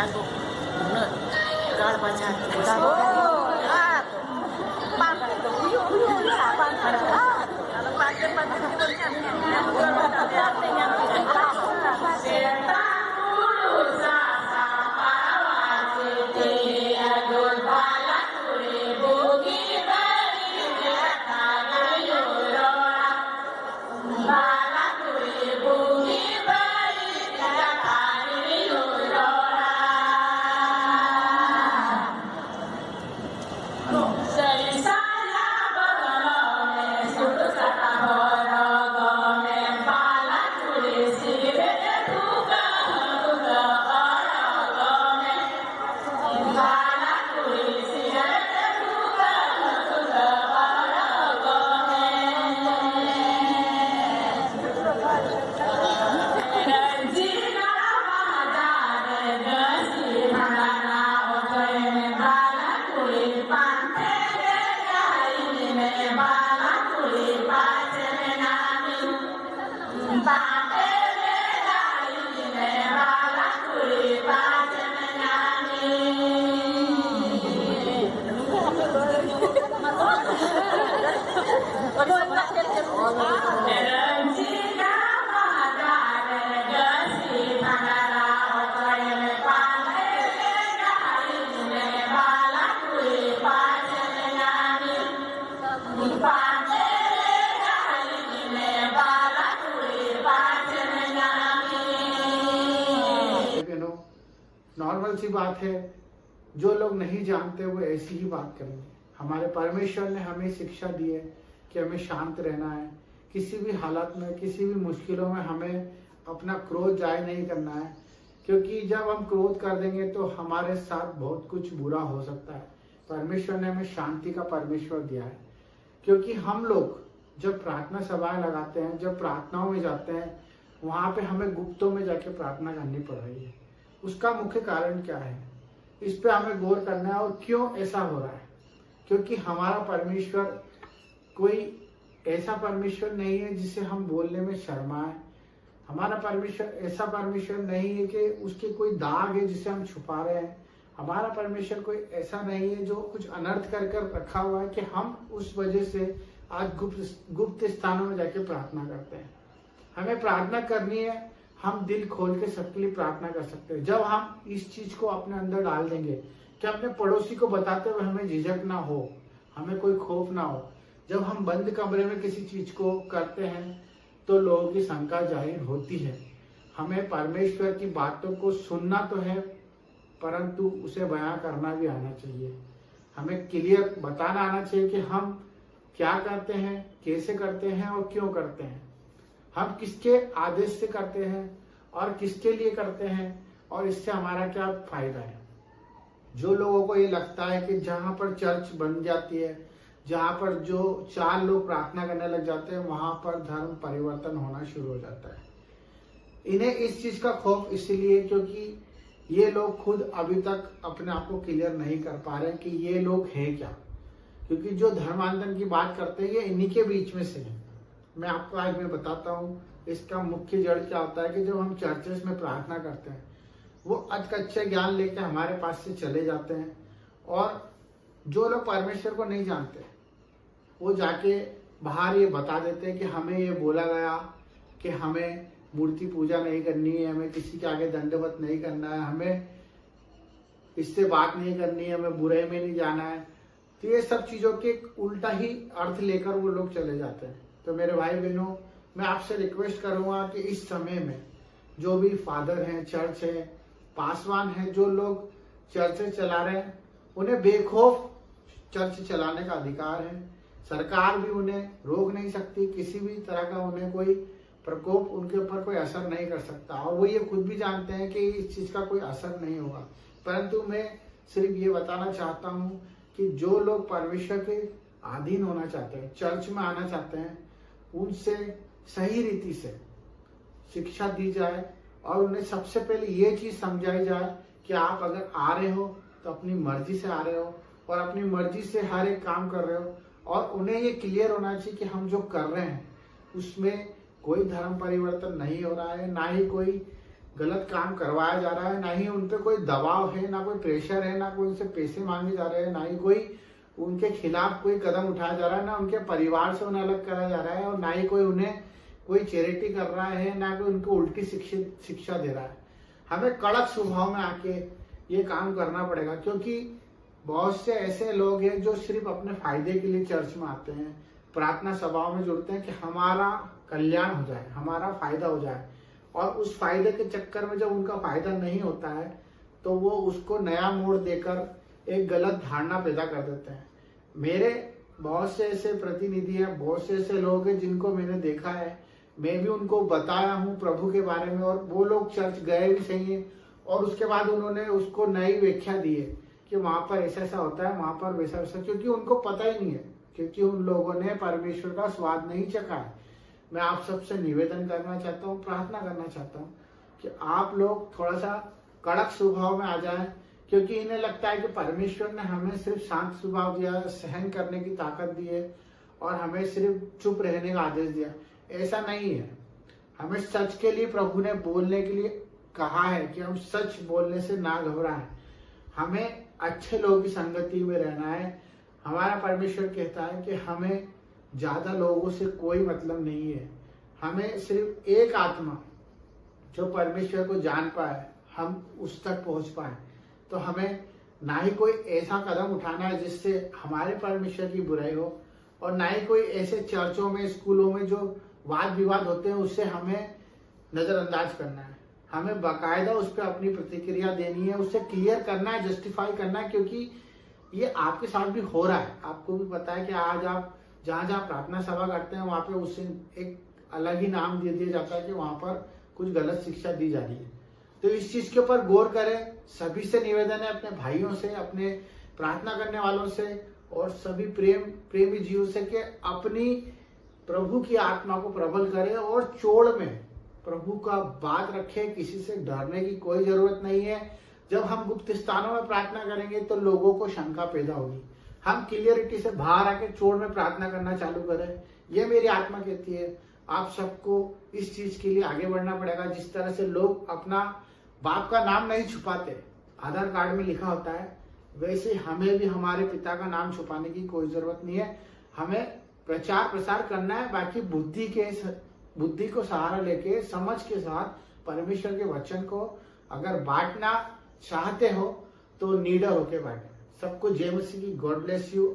jago bener kalau baca kita normal सी बात है। जो लोग नहीं जानते वो ऐसी ही बात करेंगे। हमारे परमेश्वर ने हमें शिक्षा दी है कि हमें शांत रहना है। किसी भी हालत में, किसी भी मुश्किलों में हमें अपना क्रोध जाहिर नहीं करना है, क्योंकि जब हम क्रोध कर देंगे तो हमारे साथ बहुत कुछ बुरा हो सकता है। परमेश्वर ने हमें शांति का परमेश्वर दिया है, क्योंकि हम लोग जब प्रार्थना सभाएं लगाते हैं, जब प्रार्थनाओं में जाते हैं, वहां पे हमें गुप्तों में जाके प्रार्थना करनी पड़ रही है। उसका मुख्य कारण क्या है, इस पे हमें गौर करना है। और क्यों ऐसा हो रहा है? क्योंकि हमारा परमेश्वर कोई ऐसा परमेश्वर नहीं है जिसे हम बोलने में शर्माए। हमारा परमेश्वर ऐसा परमेश्वर नहीं है कि उसके कोई दाग है जिसे हम छुपा रहे हैं। हमारा परमेश्वर कोई ऐसा नहीं है जो कुछ अनर्थ कर रखा हुआ है कि हम उस वजह से आज गुप्त स्थानों में जाके प्रार्थना करते हैं। हमें प्रार्थना करनी है, हम दिल खोल के सबके लिए प्रार्थना कर सकते हैं। जब हम इस चीज को अपने अंदर डाल देंगे कि अपने पड़ोसी को बताते हुए हमें झिझक ना हो, हमें कोई खौफ ना हो। जब हम बंद कमरे में किसी चीज को करते हैं तो लोगों की शंका जाहिर होती है। हमें परमेश्वर की बातों को सुनना तो है, परंतु उसे बयां करना भी आना चाहिए। हमें क्लियर बताना आना चाहिए कि हम क्या करते हैं, कैसे करते हैं और क्यों करते हैं। हम किसके आदेश से करते हैं और किसके लिए करते हैं और इससे हमारा क्या फायदा है। जो लोगों को ये लगता है कि जहां पर चर्च बन जाती है, जहां पर जो 4 लोग प्रार्थना करने लग जाते हैं, वहां पर धर्म परिवर्तन होना शुरू हो जाता है। इन्हें इस चीज का खौफ इसलिए क्योंकि ये लोग खुद अभी तक अपने आप को क्लियर नहीं कर पा रहे कि ये लोग हैं क्या। क्योंकि जो धर्मांतरण की बात करते हैं ये इन्हीं के बीच में से है। मैं आपको आज मैं बताता हूँ इसका मुख्य जड़ क्या होता है कि जब हम चर्चेस में प्रार्थना करते हैं, वो अधकच्चे ज्ञान लेके हमारे पास से चले जाते हैं। और जो लोग परमेश्वर को नहीं जानते वो जाके बाहर ये बता देते हैं कि हमें ये बोला गया कि हमें मूर्ति पूजा नहीं करनी है, हमें किसी के आगे दंडवत नहीं करना है, हमें इससे बात नहीं करनी है, हमें बुराई में नहीं जाना है। तो ये सब चीजों के उल्टा ही अर्थ लेकर वो लोग चले जाते हैं। तो मेरे भाई बहनों, मैं आपसे रिक्वेस्ट करूंगा कि इस समय में जो भी फादर हैं, चर्च है, पासवान हैं, जो लोग चर्चें चला रहे हैं, उन्हें बेखौफ चर्च चलाने का अधिकार है। सरकार भी उन्हें रोक नहीं सकती, किसी भी तरह का उन्हें कोई प्रकोप उनके ऊपर कोई असर नहीं कर सकता। और वो ये खुद भी जानते हैं कि इस चीज का कोई असर नहीं होगा। परंतु मैं सिर्फ ये बताना चाहता हूँ कि जो लोग परमेश्वर के अधीन होना चाहते हैं, चर्च में आना चाहते हैं, उनसे सही रीति से शिक्षा दी जाए और उन्हें सबसे पहले ये चीज समझाई जाए कि आप अगर आ रहे हो तो अपनी मर्जी से आ रहे हो और अपनी मर्जी से हर एक काम कर रहे हो। और उन्हें ये क्लियर होना चाहिए कि हम जो कर रहे हैं उसमें कोई धर्म परिवर्तन नहीं हो रहा है, ना ही कोई गलत काम करवाया जा रहा है, ना ही उन पे कोई दबाव है, ना कोई प्रेशर है, ना कोई उनसे पैसे मांगे जा रहे हैं, ना ही कोई उनके खिलाफ कोई कदम उठाया जा रहा है, ना उनके परिवार से उन्हें अलग करा जा रहा है, और ना ही कोई उन्हें कोई चैरिटी कर रहा है, ना कोई उनको उल्टी शिक्षा दे रहा है। हमें कड़क स्वभाव में आके ये काम करना पड़ेगा, क्योंकि बहुत से ऐसे लोग हैं जो सिर्फ अपने फायदे के लिए चर्च में आते हैं, प्रार्थना सभाओं में जुड़ते हैं कि हमारा कल्याण हो जाए, हमारा फायदा हो जाए, और उस फायदे के चक्कर में जब उनका फायदा नहीं होता है तो वो उसको नया मोड़ देकर एक गलत धारणा पैदा कर देते हैं। मेरे बहुत से ऐसे प्रतिनिधि हैं, बहुत से ऐसे लोग हैं जिनको मैंने देखा है, मैं भी उनको बताया हूँ प्रभु के बारे में, और वो लोग चर्च गए भी सही है, और उसके बाद उन्होंने उसको नई व्याख्या दी है कि वहां पर ऐसा ऐसा होता है, वहां पर वैसा वैसा, क्योंकि उनको पता ही नहीं है, क्योंकि उन लोगों ने परमेश्वर का स्वाद नहीं चखा है। मैं आप सबसे निवेदन करना चाहता हूँ, प्रार्थना करना चाहता हूँ कि आप लोग थोड़ा सा कड़क स्वभाव में आ जाएं, क्योंकि इन्हें लगता है कि परमेश्वर ने हमें सिर्फ शांत स्वभाव दिया, सहन करने की ताकत दी है, और हमें सिर्फ चुप रहने का आदेश दिया। ऐसा नहीं है। हमें सच के लिए प्रभु ने बोलने के लिए कहा है कि हम सच बोलने से ना घबराएं। हमें अच्छे लोगों की संगति में रहना है। हमारा परमेश्वर कहता है कि हमें ज्यादा लोगों से कोई मतलब नहीं है। हमें सिर्फ एक आत्मा जो परमेश्वर को जान पाए, हम उस तक पहुंच पाए। तो हमें ना ही कोई ऐसा कदम उठाना है जिससे हमारे परमेश्वर की बुराई हो, और ना ही कोई ऐसे चर्चों में, स्कूलों में जो वाद विवाद होते हैं उससे हमें नजरअंदाज करना है। हमें बाकायदा उस पर अपनी प्रतिक्रिया देनी है, उससे क्लियर करना है, जस्टिफाई करना है, क्योंकि ये आपके साथ भी हो रहा है। आपको भी पता है कि आज आप जहाँ जहाँ प्रार्थना सभा करते हैं वहां पे उससे एक अलग ही नाम दे दिया जाता है कि वहां पर कुछ गलत शिक्षा दी जा रही है। तो इस चीज के ऊपर गौर करें। सभी से निवेदन है, अपने भाइयों से, अपने प्रार्थना करने वालों से, और सभी प्रेमी जीवों से, कि अपनी प्रभु की आत्मा को प्रबल करें और चोड़ में प्रभु का बात रखें। किसी से डरने की कोई जरूरत नहीं है। जब हम गुप्त स्थानों में प्रार्थना करेंगे तो लोगों को शंका पैदा होगी। हम क्लियरिटी से बाहर आके चोड़ में प्रार्थना करना चालू करें। ये मेरी आत्मा कहती है। आप सबको इस चीज के लिए आगे बढ़ना पड़ेगा। जिस तरह से लोग अपना बाप का नाम नहीं छुपाते, आधार कार्ड में लिखा होता है, वैसे हमें भी हमारे पिता का नाम छुपाने की कोई जरूरत नहीं है। हमें प्रचार प्रसार करना है। बाकी बुद्धि को सहारा लेके, समझ के साथ परमेश्वर के वचन को अगर बांटना चाहते हो तो निडर होके बांटे। सबको जय मसीह की। God bless you.